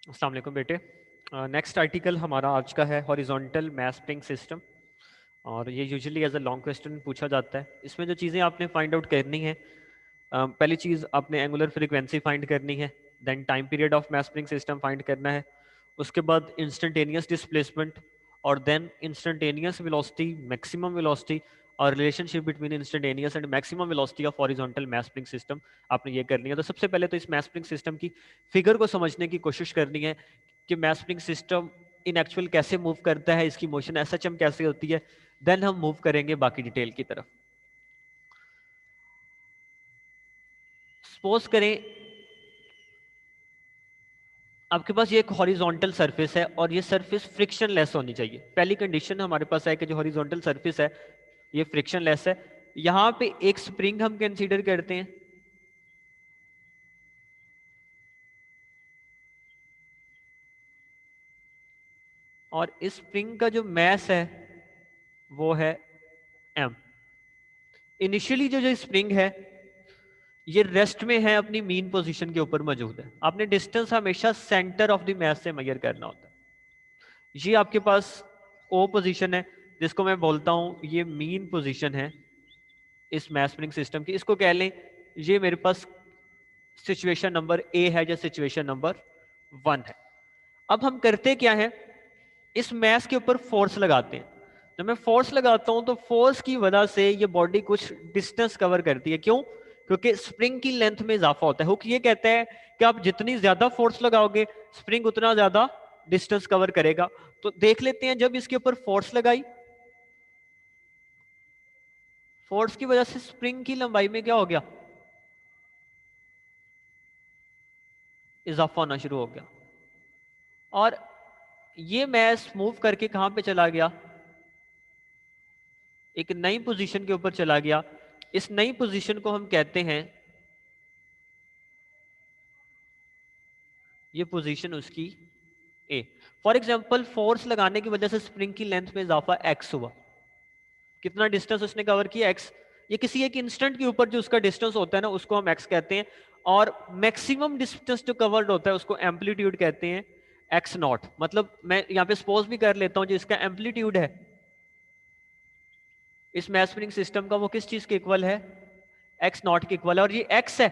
अस्सलाम वालेकुम बेटे। नेक्स्ट आर्टिकल हमारा आज का है हॉरिजॉन्टल मैस स्प्रिंग सिस्टम। और ये usually as a long question पूछा जाता है। इसमें जो चीज़ें आपने फाइंड आउट करनी है, पहली चीज़ आपने एंगुलर फ्रीक्वेंसी फाइंड करनी है, then time period of mass spring system find करना है, उसके बाद इंस्टेंटेनियस डिस्प्लेसमेंट, और then instantaneous velocity, maximum velocity और relationship between instantaneous and maximum velocity of horizontal mass spring system आपने ये करनी है। तो सबसे पहले तो इस मैस स्प्रिंग सिस्टम की फिगर को समझने की कोशिश करनी है कि mass spring system in actual कैसे मूव करता है, इसकी मोशन एसएचएम कैसे होती है। देन हम मूव करेंगे बाकी डिटेल की तरफ। सपोज करें आपके पास ये एक हॉरिजॉन्टल सरफेस है और ये सरफेस फ्रिक्शनलेस होनी चाहिए। पहली कंडीशन हमारे पास है कि जो हॉरिजॉन्टल सरफेस है ये फ्रिक्शनलेस है। यहां पे एक स्प्रिंग हम कंसीडर करते हैं, और इस स्प्रिंग का जो मैस है वो है m। इनिशियली जो जो स्प्रिंग है ये रेस्ट में है, अपनी मीन पोजीशन के ऊपर मौजूद है। आपने डिस्टेंस हमेशा सेंटर ऑफ द मैस से मेजर करना होता है। ये आपके पास ओ पोजीशन है जिसको मैं बोलता हूं ये मीन पोजीशन है इस मैस स्प्रिंग सिस्टम की। इसको कह लें ये मेरे पास सिचुएशन नंबर ए है या सिचुएशन नंबर 1 है। अब हम करते क्या है, इस मैस के ऊपर फोर्स लगाते हैं। जब मैं फोर्स लगाता हूं तो फोर्स की वजह से ये बॉडी कुछ डिस्टेंस कवर करती है। क्यों? क्योंकि स्प्रिंग की लेंथ में इजाफा होता है। हुक ये कहता है कि आप जितनी ज्यादा फोर्स लगाओगे स्प्रिंग उतना ज्यादा डिस्टेंस कवर करेगा। तो देख लेते हैं, जब इसके ऊपर फोर्स लगाई, फोर्स की वजह से स्प्रिंग की लंबाई में क्या हो गया, इजाफा होना शुरू हो गया। और ये मैस मूव करके कहां पे चला गया, एक नई पोजीशन के ऊपर चला गया। इस नई पोजीशन को हम कहते हैं, ये पोजीशन उसकी ए। फॉर एग्जांपल फोर्स लगाने की वजह से स्प्रिंग की लेंथ में इजाफा एक्स हुआ। कितना डिस्टेंस उसने कवर किया, एक्स। ये किसी एक इंस्टेंट के ऊपर जो उसका डिस्टेंस होता है ना उसको हम एक्स कहते हैं। और मैक्सिमम डिस्टेंस जो कवर्ड होता है उसको एम्पलीट्यूड कहते हैं, एक्स नॉट। मतलब मैं यहां पे सपोज भी कर लेता हूं जो इसका एम्पलीट्यूड है इस मैस स्प्रिंग सिस्टम का, वो किस चीज के इक्वल है, एक्स नॉट के इक्वल है। और ये एक्स है,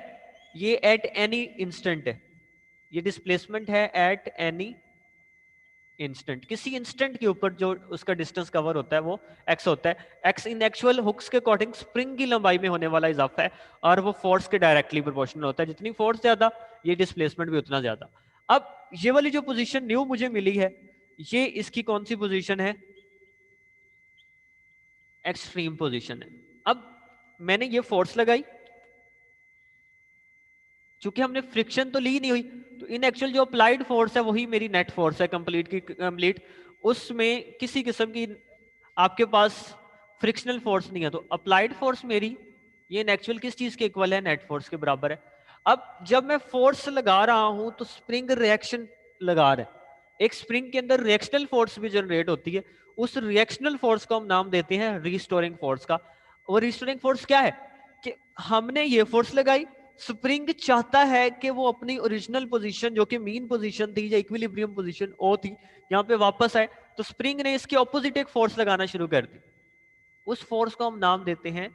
ये एट एनी इंस्टेंट है, ये डिस्प्लेसमेंट है एट एनी इंस्टेंट। किसी इंस्टेंट के ऊपर जो उसका डिस्टेंस कवर होता है वो एक्स होता है। एक्स इन एक्चुअल हुक्स के अकॉर्डिंग स्प्रिंग की लंबाई में होने वाला इजाफा है, और वो फोर्स के डायरेक्टली प्रोपोर्शनल होता है। जितनी फोर्स ज्यादा ये डिस्प्लेसमेंट भी उतना ज्यादा। अब ये वाली जो पोजीशन न्यू मुझे मिली है, ये इसकी कौन सी पोजीशन है, एक्सट्रीम पोजीशन है। अब मैंने ये फोर्स लगाई, चूंकि हमने फ्रिक्शन तो ली नहीं हुई, तो इन एक्चुअल जो अप्लाइड फोर्स है वही मेरी नेट फोर्स है, कंप्लीट की कंप्लीट। उसमें किसी किस्म की आपके पास फ्रिक्शनल फोर्स नहीं है, तो अप्लाइड फोर्स मेरी ये इन एक्चुअल किस चीज के इक्वल है, नेट फोर्स के बराबर है। अब जब मैं फोर्स लगा रहा हूं तो स्प्रिंग रिएक्शन लगा रहा है। एक स्प्रिंग के अंदर रिएक्शनल फोर्स भी जनरेट होती है। उस रिएक्शनल फोर्स को हम नाम देते हैं रिस्टोरिंग फोर्स का। वो रिस्टोरिंग फोर्स क्या है कि हमने ये फोर्स लगाई, स्प्रिंग चाहता है कि वो अपनी ओरिजिनल पोजीशन जो कि मीन पोजीशन थी या इक्विलिब्रियम पोजीशन ओ थी, यहाँ पे वापस आए। तो स्प्रिंग ने इसके ऑपोजिट एक फोर्स लगाना शुरू कर दी। उस फोर्स को हम नाम देते हैं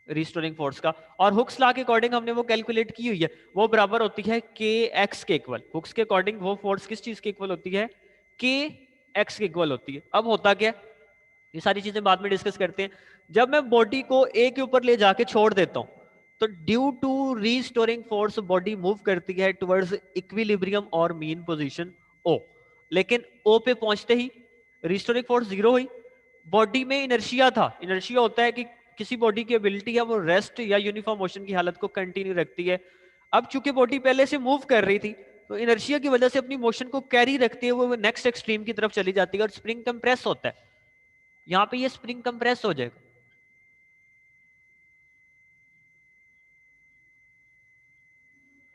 रिस्टोरिंग फोर्स का। और हुक्स लॉ के अकॉर्डिंग हमने वो कैलकुलेट की हुई है, वो बराबर होती है के एक्स के इक्वल। हुक्स के अकॉर्डिंग वो फोर्स किस चीज के इक्वल होती है, के एक्स के इक्वल होती है। अब होता क्या, ये सारी चीजें बाद में डिस्कस करते हैं। जब मैं बॉडी को ए के ऊपर ले जाके छोड़ देता हूं तो due to restoring force body move करती है टुवर्ड्स इक्विलिब्रियम और मीन पोजीशन ओ। लेकिन ओ पे पहुंचते ही रीस्टोरिंग फोर्स जीरो हुई। बॉडी में इनर्शिया था। इनर्शिया होता है कि किसी बॉडी की एबिलिटी है वो रेस्ट या यूनिफॉर्म मोशन की हालत को कंटिन्यू रखती है। अब चूंकि बॉडी पहले से मूव कर रही थी तो इनर्शिया की वजह से अपनी मोशन को कैरी रखते हुए वो नेक्स्ट एक्सट्रीम की तरफ चली जाती है और स्प्रिंग कंप्रेस होता है। यहां पे ये स्प्रिंग कंप्रेस हो जाएगा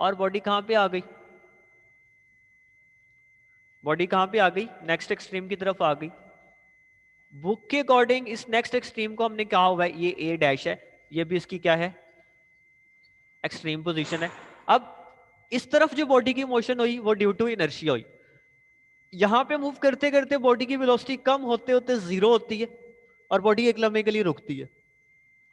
और बॉडी कहां पे आ गई, बॉडी कहां पे आ गई, नेक्स्ट एक्सट्रीम की तरफ आ गई। बुक के अकॉर्डिंग इस नेक्स्ट एक्सट्रीम को हमने कहा हुआ है ये ए डैश है, ये भी इसकी क्या है, एक्सट्रीम पोजीशन है। अब इस तरफ जो बॉडी की मोशन हुई वो ड्यू टू इनर्शिया हुई। यहां पे मूव करते करते बॉडी की वेलोसिटी कम होते होते जीरो होती है और बॉडी एक लम्हे के लिए रुकती है।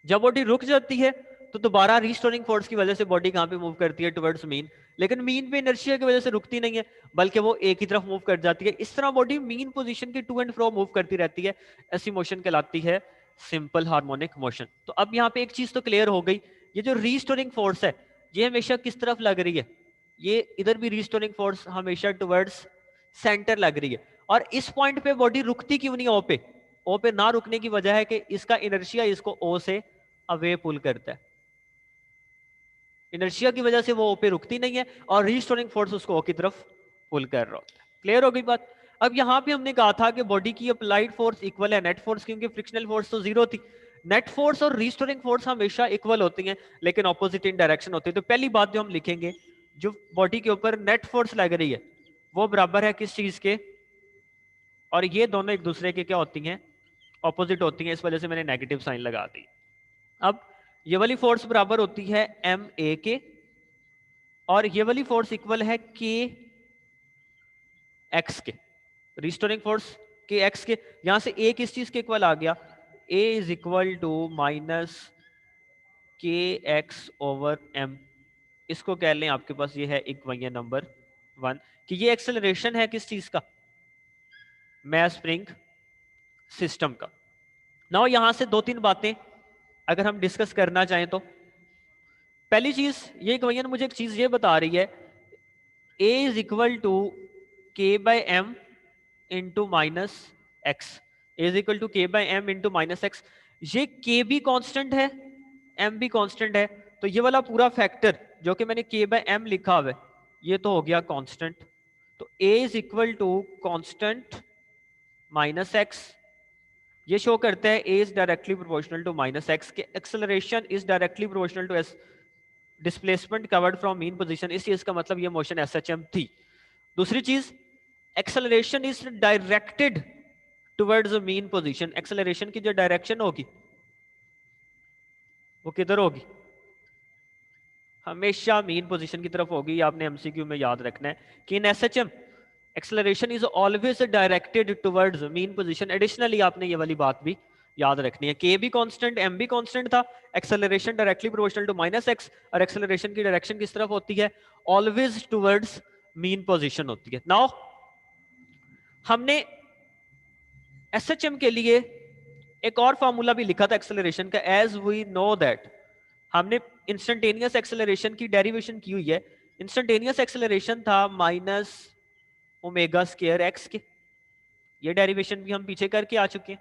जब बॉडी रुक जाती है तो दोबारा रिस्टोरिंग फोर्स की वजह से बॉडी कहां पे मूव करती है, टुवर्ड्स मीन। लेकिन मीन पे इनर्शिया की वजह से रुकती नहीं है, बल्कि वो एक ही तरफ मूव कर जाती है। इस तरह बॉडी मीन पोजीशन की टू एंड फ्रो मूव करती रहती है। ऐसी मोशन कहलाती है सिंपल हार्मोनिक मोशन। तो अब यहाँ पे एक चीज तो क्लियर हो गई, ये जो रिस्टोरिंग फोर्स है ये हमेशा किस तरफ लग रही है, ये इधर भी रिस्टोरिंग फोर्स हमेशा टुवर्ड्स सेंटर लग रही है। और इस पॉइंट पे बॉडी रुकती क्यों नहीं ओ पे? ओ पे ना रुकने की वजह है कि इसका इनर्शिया इसको ओ से अवे पुल करता है। इनर्शिया की वजह से वो ओ पे रुकती नहीं है और रिस्टोरिंग फोर्स उसको ओ की तरफ पुल कर रहा होता है। क्लियर हो गई बात? अब यहां पे हमने कहा था कि बॉडी की अप्लाइड फोर्स इक्वल है नेट फोर्स, क्योंकि फ्रिक्शनल फोर्स तो जीरो थी। नेट फोर्स और रिस्टोरिंग फोर्स हमेशा इक्वल होती हैं लेकिन ऑपोजिट इन डायरेक्शन होती है। तो पहली बात जो हम लिखेंगे, जो बॉडी के ऊपर नेट फोर्स लग रही है वो बराबर है किस चीज के, और ये दोनों एक दूसरे के क्या होती हैं, ऑपोजिट होती हैं। इस वजह से मैंने नेगेटिव साइन लगा दी। अब ये वाली फोर्स बराबर होती है एम ए के, और ये वाली फोर्स इक्वल है के एक्स के, रिस्टोरिंग फोर्स के एक्स के। यहां से ए किस चीज के इक्वल आ गया, ए is equal to minus k x over M. इसको कह लें आपके पास ये है इक्वेशन नंबर 1 कि ये एक्सेलरेशन है किस चीज का, मैस स्प्रिंग सिस्टम का। नाउ यहां से दो तीन बातें अगर हम डिस्कस करना चाहें तो पहली चीज ये इक्वेशन मुझे एक चीज ये बता रही है, ए इज इक्वल टू के by M into minus X, is equal to के by M into minus X. ये के भी कांस्टेंट है, एम भी कांस्टेंट है, तो ये वाला पूरा फैक्टर जो कि मैंने के बाय एम लिखा हुआ है ये तो हो गया कांस्टेंट। तो A is equal to constant minus X, ये शो करता है A is directly proportional to minus X के acceleration is directly proportional to its displacement covered from mean position. इस चीज का मतलब ये मोशन एसएचएम थी। दूसरी चीज, acceleration is directed towards mean position. Acceleration की जो डायरेक्शन होगी वो किधर होगी, हमेशा मीन पोजीशन की तरफ होगी। आपने एमसीक्यू में याद रखना है कि in SHM acceleration is always directed towards mean position. Additionally आपने ये वाली बात भी याद रखनी है, के भी कांस्टेंट एम भी कांस्टेंट था, acceleration directly proportional to minus x, और एक्सेलरेशन की डायरेक्शन किस तरफ होती है, ऑलवेज टुवर्ड्स मीन पोजीशन होती है। नाउ हमने एसएचएम के लिए एक और फार्मूला भी लिखा था एक्सेलरेशन का, एज वी नो दैट हमने इंस्टेंटेनियस एक्सेलरेशन की डेरिवेशन की हुई है। इंस्टेंटेनियस एक्सेलरेशन था माइनस ओमेगा स्क्वायर एक्स के, ये डेरिवेशन भी हम पीछे करके आ चुके हैं।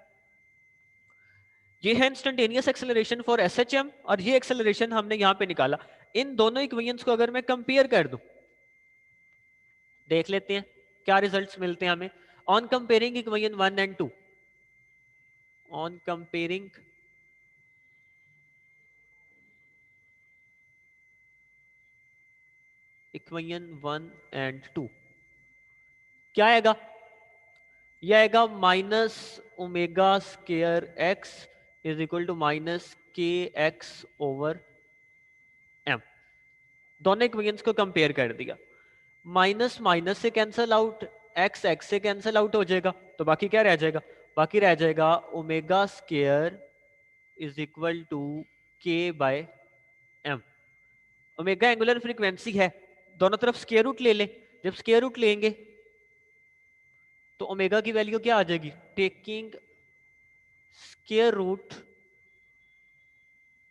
ये है इंस्टेंटेनियस एक्सेलरेशन फॉर एसएचएम, और ये एक्सेलरेशन हमने यहां पे निकाला। इन दोनों इक्वेशंस को अगर मैं कंपेयर कर दूं, देख लेते हैं क्या रिजल्ट्स मिलते हैं हमें on comparing equation 1 and 2। On comparing equation 1 and 2 क्या आएगा, यह आएगा minus omega square x is equal to minus k x over m. दोनों इक्वेशंस को कंपेयर कर दिया, माइनस माइनस से कैंसल आउट, एक्स एक्स से कैंसल आउट हो जाएगा, तो बाकी क्या रह जाएगा, बाकी रह जाएगा omega square is equal to के by M. Omega angular frequency है, दोनों तरफ स्क्वायर रूट ले लें। जब स्क्वायर रूट लेंगे तो ओमेगा की वैल्यू क्या आ जाएगी, taking square root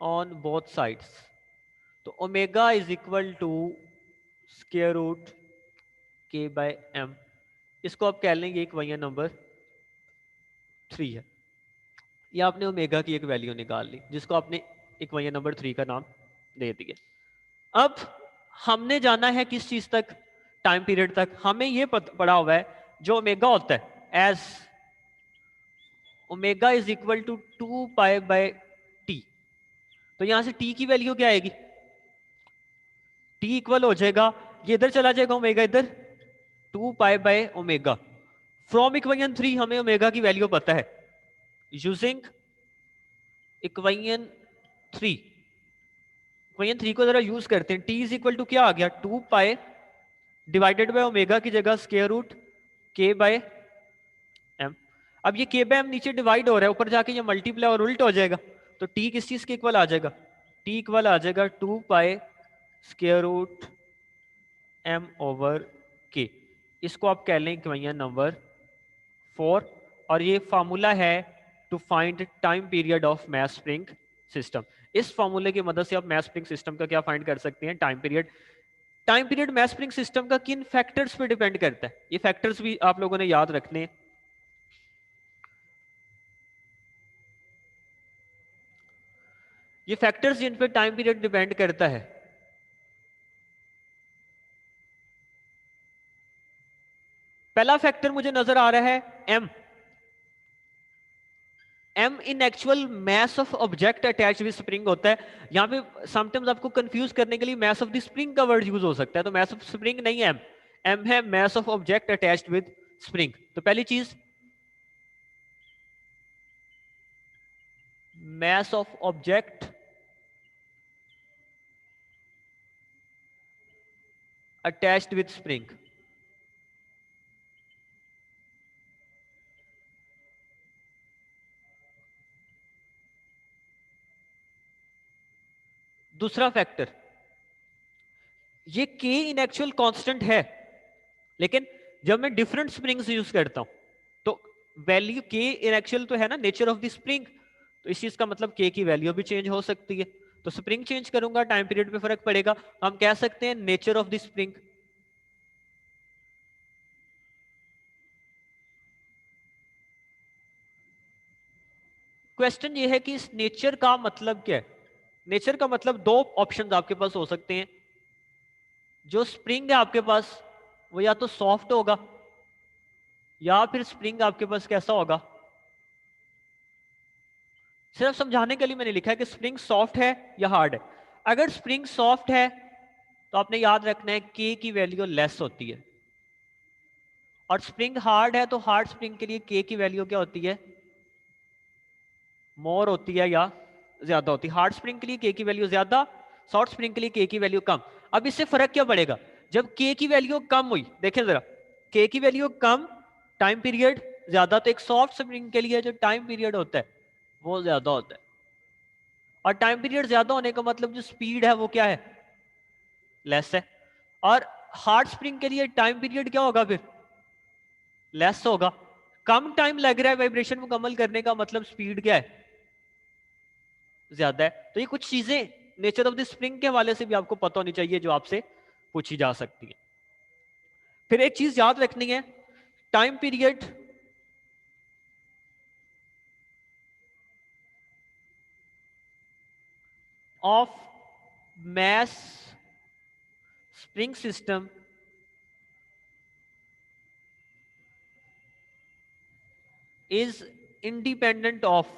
on both sides, तो omega is equal to square root के बाय एम। इसको आप कह लेंगे इक्वेशन नंबर 3 है। ये आपने ओमेगा की एक वैल्यू निकाल ली जिसको आपने इक्वेशन नंबर 3 का नाम दे दिया। अब हमने जाना है किस चीज तक, टाइम पीरियड तक। हमें ये पढ़ा हुआ है जो ओमेगा होता है as omega is equal to 2 pi by t. तो यहां से टी की वैल्यू क्या आएगी, टी इक्वल हो जाएगा, ये इधर चला जाएगा ओमेगा इधर, 2 pi by omega. From equation 3 हमें ओमेगा की वैल्यू पता है, यूजिंग इक्वेशन 3 वही 3 को जरा यूज करते हैं। टी इज इक्वल टू क्या आ गया, 2 पाई डिवाइडेड बाय ओमेगा की जगह स्क्वायर रूट के बाय एम। अब ये के बाय एम नीचे डिवाइड हो रहा है, ऊपर जाके ये मल्टीप्लाई और उल्ट हो जाएगा, तो टी किस चीज के इक्वल आ जाएगा, टी इक्वल आ जाएगा 2 pi square root m over k. इसको आप कह लें कि भैया नंबर 4, और ये फार्मूला है to find time period of mass spring system. इस फार्मूले की मदद से आप मैस स्प्रिंग सिस्टम का क्या फाइंड कर सकते हैं, time period. Time period mass spring system का किन फैक्टर्स पे डिपेंड करता है, ये फैक्टर्स भी आप लोगों ने याद रखने हैं। ये फैक्टर्स जिन पे टाइम पीरियड डिपेंड करता है, पहला फैक्टर मुझे नजर आ रहा है m. M in actual mass of object attach with spring होता है। यहाँ पे समटाइम्स आपको कंफ्यूज करने के लिए मैस ऑफ द स्प्रिंग का वर्ड यूज हो सकता है, तो मैस ऑफ स्प्रिंग नहीं है एम, एम है mess of object attached with spring. तो पहली चीज mess of object attached with spring. दूसरा फैक्टर, ये के इन एक्चुअल कांस्टेंट है, लेकिन जब मैं डिफरेंट स्प्रिंग्स यूज करता हूं तो वैल्यू के इन एक्चुअल तो है ना नेचर ऑफ द स्प्रिंग, तो इस चीज का मतलब के की वैल्यू भी चेंज हो सकती है। तो स्प्रिंग चेंज करूंगा टाइम पीरियड पे फर्क पड़ेगा, हम कह सकते हैं nature of the spring. Question ये है कि इस नेचर का मतलब क्या है। नेचर का मतलब दो ऑप्शंस आपके पास हो सकते हैं। जो स्प्रिंग है आपके पास वो या तो सॉफ्ट होगा या फिर स्प्रिंग आपके पास कैसा होगा। सिर्फ समझाने के लिए मैंने लिखा है कि स्प्रिंग सॉफ्ट है या हार्ड है। अगर स्प्रिंग सॉफ्ट है तो आपने याद रखना है के की वैल्यू लेस होती है, और स्प्रिंग हार्ड है तो हार्ड स्प्रिंग के लिए के की वैल्यू क्या होती है, मोर होती है या ज्यादा होती है। हार्ड स्प्रिंग के लिए के की वैल्यू ज्यादा, सॉफ्ट स्प्रिंग के लिए के की वैल्यू कम। अब इससे फर्क क्या पड़ेगा, जब के की वैल्यू कम हुई, देखें जरा, के की वैल्यू कम, टाइम पीरियड ज्यादा, तो एक सॉफ्ट स्प्रिंग के लिए जो टाइम पीरियड होता है वो ज्यादा होता है। और टाइम पीरियड ज्यादा होने का मतलब जो स्पीड है वो क्या है, लेस है। और हार्ड स्प्रिंग के लिए टाइम पीरियड क्या होगा फिर, लेस होगा। कम टाइम लग रहा है वाइब्रेशन मुकम्मल करने का, मतलब स्पीड क्या है, ज्यादा है। तो ये कुछ चीजें नेचर ऑफ द स्प्रिंग के हवाले से भी आपको पता होनी चाहिए जो आपसे पूछी जा सकती है। फिर एक चीज याद रखनी है, time period of mass spring system is independent of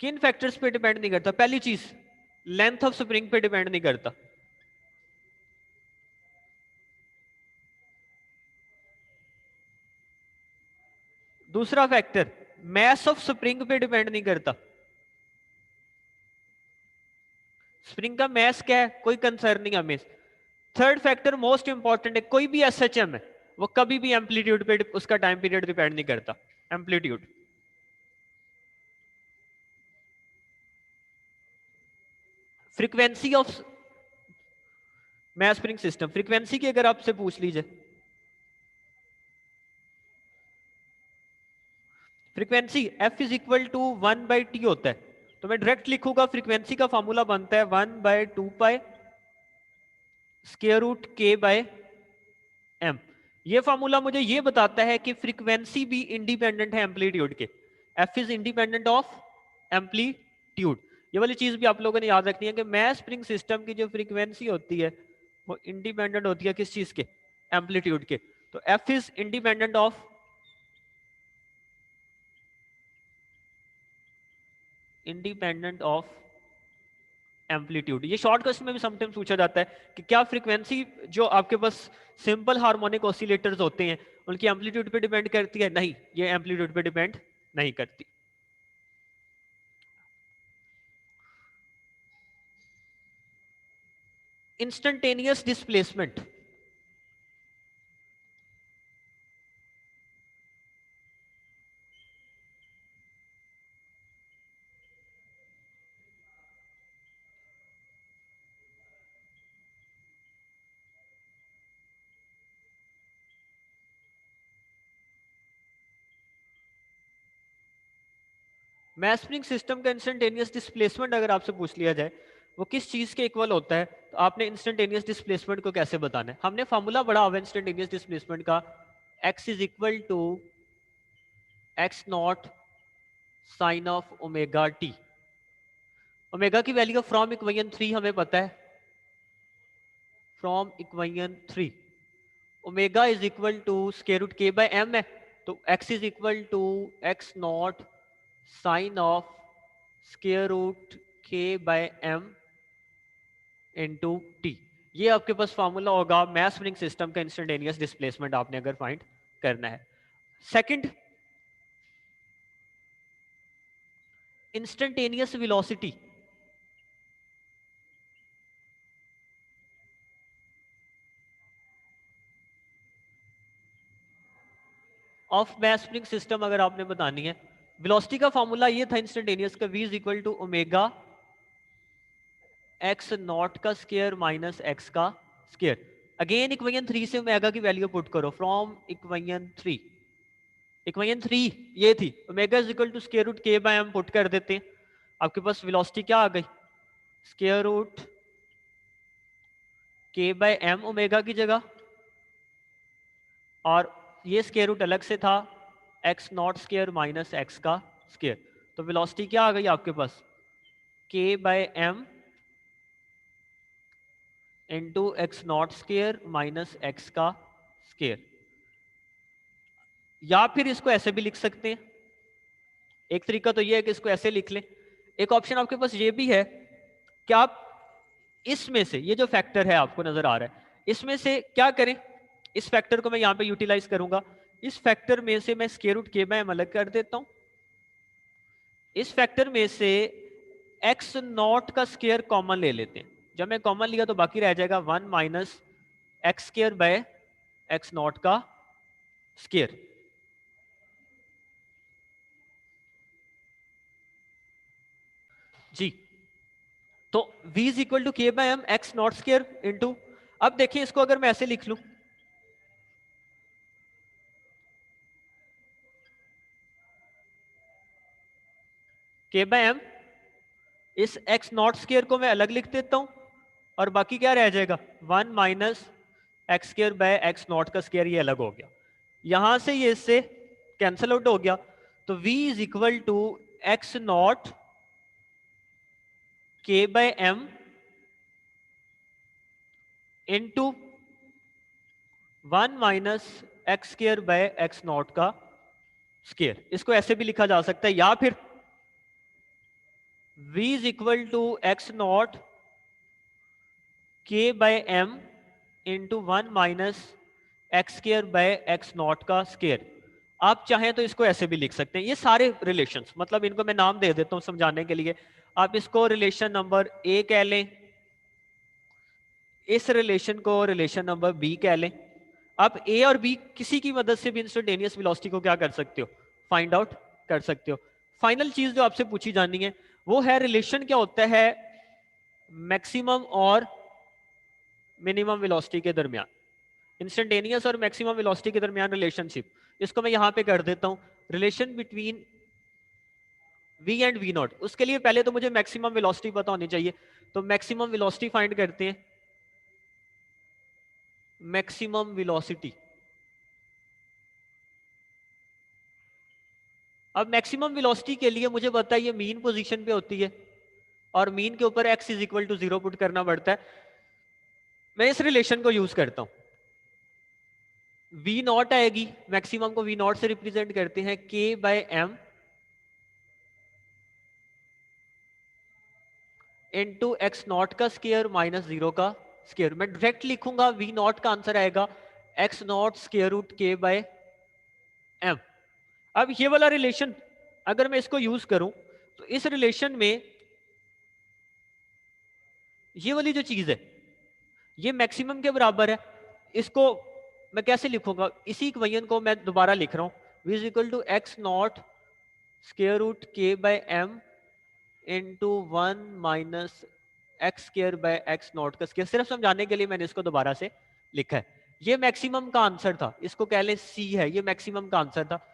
kin factors पे डिपेंड नहीं करता। पहली चीज, लेंथ ऑफ स्प्रिंग पे डिपेंड नहीं करता। दूसरा फैक्टर, मैस ऑफ स्प्रिंग पे डिपेंड नहीं करता। स्प्रिंग का मैस क्या है, कोई कंसर्न नहीं हमें। थर्ड फैक्टर मोस्ट इंपॉर्टेंट है, कोई भी एसएचएम है वो कभी भी एम्पलीट्यूड पे उसका टाइम पीरियड डिपेंड नहीं करता। Amplitude, frequency of mass spring system, frequency की अगर आपसे पूछ लीजिए, frequency f is equal to 1/t होता है, तो मैं डायरेक्ट लिखूंगा फ्रीक्वेंसी का फॉर्मूला बनता है 1/2 पाई स्क्वायर रूट के बाय एम। ये फॉर्मूला मुझे ये बताता है कि फ्रीक्वेंसी भी इंडिपेंडेंट है एम्पलीट्यूड के। F is independent of amplitude. ये वाली चीज भी आप लोगों ने याद रखनी है कि मैस स्प्रिंग सिस्टम की जो फ्रीक्वेंसी होती है वो इंडिपेंडेंट होती है किस चीज के, एम्पलीट्यूड के। तो F is independent of amplitude. ये शॉर्ट क्वेश्चन में भी समटाइम्स पूछा जाता है कि क्या फ्रीक्वेंसी जो आपके पास सिंपल हार्मोनिक ऑसिलेटर्स होते हैं उनकी एम्पलीट्यूड पे डिपेंड करती है, नहीं, ये एम्पलीट्यूड पे डिपेंड नहीं करती। Instantaneous displacement, mass spring system का इंस्टेंटेनियस डिस्प्लेसमेंट अगर आपसे पूछ लिया जाए वो किस चीज के इक्वल होता है, तो आपने इंस्टेंटेनियस डिस्प्लेसमेंट को कैसे बताना है? हमने फॉर्मूला पढ़ा हुआ इंस्टेंटेनियस डिस्प्लेसमेंट का, x is equal to x naught sine of omega t. Omega की वैल्यू फ्रॉम इक्वेशन 3 हमें पता है, from equation 3 omega is equal to square root के बाय एम है, तो x is equal to x naught sine of square root के by m into t. ये आपके पास फॉर्मूला होगा मैस स्प्रिंग सिस्टम का इंस्टेंटेनियस डिस्प्लेसमेंट आपने अगर फाइंड करना है। Second, instantaneous velocity of mass spring system अगर आपने बतानी है, वेलोसिटी का फॉर्मूला ये था इंस्टेंटेनियस का, v is equal to omega x not का स्क्वायर माइनस एक्स का स्क्वायर। अगेन इक्वेशन 3 से ओमेगा की वैल्यू पुट करो, फ्रॉम इक्वेशन 3, इक्वेशन 3 ये थी omega is equal to square root के बाय एम पुट कर देते हैं, आपके पास वेलोसिटी क्या आ गई, स्क्वायर रूट के बाय एम ओमेगा की जगह, और ये स्क्वायर रूट अलग से था x not square minus x का स्क्वायर, तो वेलोसिटी क्या आ गई आपके पास, k by M into x not square minus x का स्क्वायर। या फिर इसको ऐसे भी लिख सकते हैं, एक तरीका तो ये है कि इसको ऐसे लिख लें, एक ऑप्शन आपके पास ये भी है कि आप इसमें से ये जो फैक्टर है आपको नजर आ रहा है, इसमें से क्या करें, इस फैक्टर को मैं यहां पे यूटिलाइज करूंगा, इस फैक्टर में से मैं स्क्वायर रूट के बाय एम अलग कर देता हूं, इस फैक्टर में से एक्स नॉट का स्क्वायर कॉमन ले लेते हैं, जब मैं कॉमन लिया तो बाकी रह जाएगा 1 minus x square by x not का स्क्वायर। जी, तो v इज इक्वल टू के by m x not square into, अब देखिए इसको अगर मैं ऐसे लिख लूं, के बाय एम, इस एक्स नॉट स्क्वायर को मैं अलग लिख देता हूं, और बाकी क्या रह जाएगा 1 minus x square by x not का स्क्वायर, ये अलग हो गया, यहां से ये इससे कैंसल आउट हो गया, तो v is equal to x not K by M into 1 minus x square by x not का स्क्वायर। इसको ऐसे भी लिखा जा सकता है, या फिर v is equal to x not K by M into 1 minus x square by x not का स्क्वायर। आप चाहें तो इसको ऐसे भी लिख सकते हैं, ये सारे रिलेशंस, मतलब इनको मैं नाम दे देता हूं समझाने के लिए, आप इसको रिलेशन नंबर ए कह लें, इस रिलेशन को रिलेशन नंबर बी कह लें। आप ए और बी किसी की मदद से भी इंस्टेंटेनियस वेलोसिटी को क्या कर सकते हो, फाइंड आउट कर सकते हो। फाइनल चीज जो आपसे पूछी जानी है वो है रिलेशन क्या होता है मैक्सिमम और मिनिमम वेलोसिटी के दरमियान, इंस्टेंटेनियस और मैक्सिमम वेलोसिटी के दरमियान रिलेशनशिप। इसको मैं यहां पे कर देता हूं, relation between v and v not. उसके लिए पहले तो मुझे मैक्सिमम वेलोसिटी पता होनी चाहिए, तो मैक्सिमम वेलोसिटी फाइंड करते हैं, मैक्सिमम वेलोसिटी। अब मैक्सिमम वेलोसिटी के लिए मुझे पता है ये मीन पोजीशन पे होती है, और मीन के ऊपर x is equal to 0 put करना पड़ता है। मैं इस रिलेशन को यूज करता हूं, v नॉट आएगी, मैक्सिमम को v नॉट से रिप्रेजेंट करते हैं k by M into x not का स्क्वायर माइनस 0 का स्क्वायर। मैं डायरेक्ट लिखूंगा v नॉट का आंसर आएगा x naught square root k by m. अब ये वाला रिलेशन अगर मैं इसको यूज करूं, तो इस रिलेशन में ये वाली जो चीज है ये मैक्सिमम के बराबर है। इसको मैं कैसे लिखूंगा, इसी इक्वेशन को मैं दोबारा लिख रहा हूँ, v is equal to x not square root के by M into 1 minus x square by x not का स्क्वायर। सिर्फ समझाने के लिए मैंने इसको दोबारा से लिखा है। ये मैक्सिमम का आंसर था, इसको कह लें सी है, ये मैक्सिमम का आंसर था।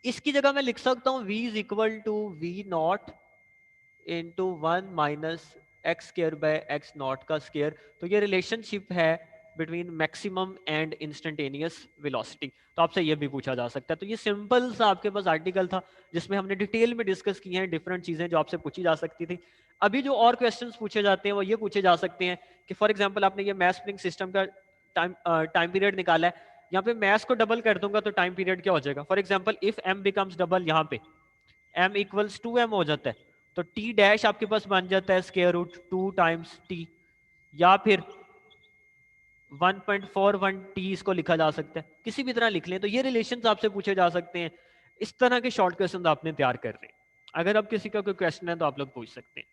इसकी जगह मैं लिख सकता हूँ v is equal to v naught into 1 minus x square by x not का स्क्वायर। तो ये रिलेशनशिप है between maximum and instantaneous velocity. तो आपसे ये भी पूछा जा सकता है। तो ये सिंपल सा आपके पास आर्टिकल था जिसमें हमने डिटेल में डिस्कस की हैं डिफरेंट चीजें जो आपसे पूछी जा सकती थी। अभी जो और क्वेश्चंस पूछे जाते हैं वो ये पूछे जा सकते हैं कि फॉर एग्जांपल आपने ये मैथ स्प्रिंग सिस्टम का टाइम पीरियड निकाला है, यहाँ पे मैथ्स को डबल कर दूंगा तो टाइम पीरियड क्या हो जाएगा। For example if m becomes double, यहाँ पे m इक्वल्स 2m हो जाता है, तो t डैश आपके पास बन जाता है स्क्वायर रूट 2 टाइम्स t, या फिर 1.41 t इसको लिखा जा सकता है, किसी भी तरह लिख लें। तो ये रिलेशंस आपसे पूछे जा सकते हैं। इस तरह के शॉर्ट क्वेश्चन आपने तैयार कर रहे हैं। अगर अब किसी का कोई क्वेश्चन है तो आप लोग पूछ सकते हैं।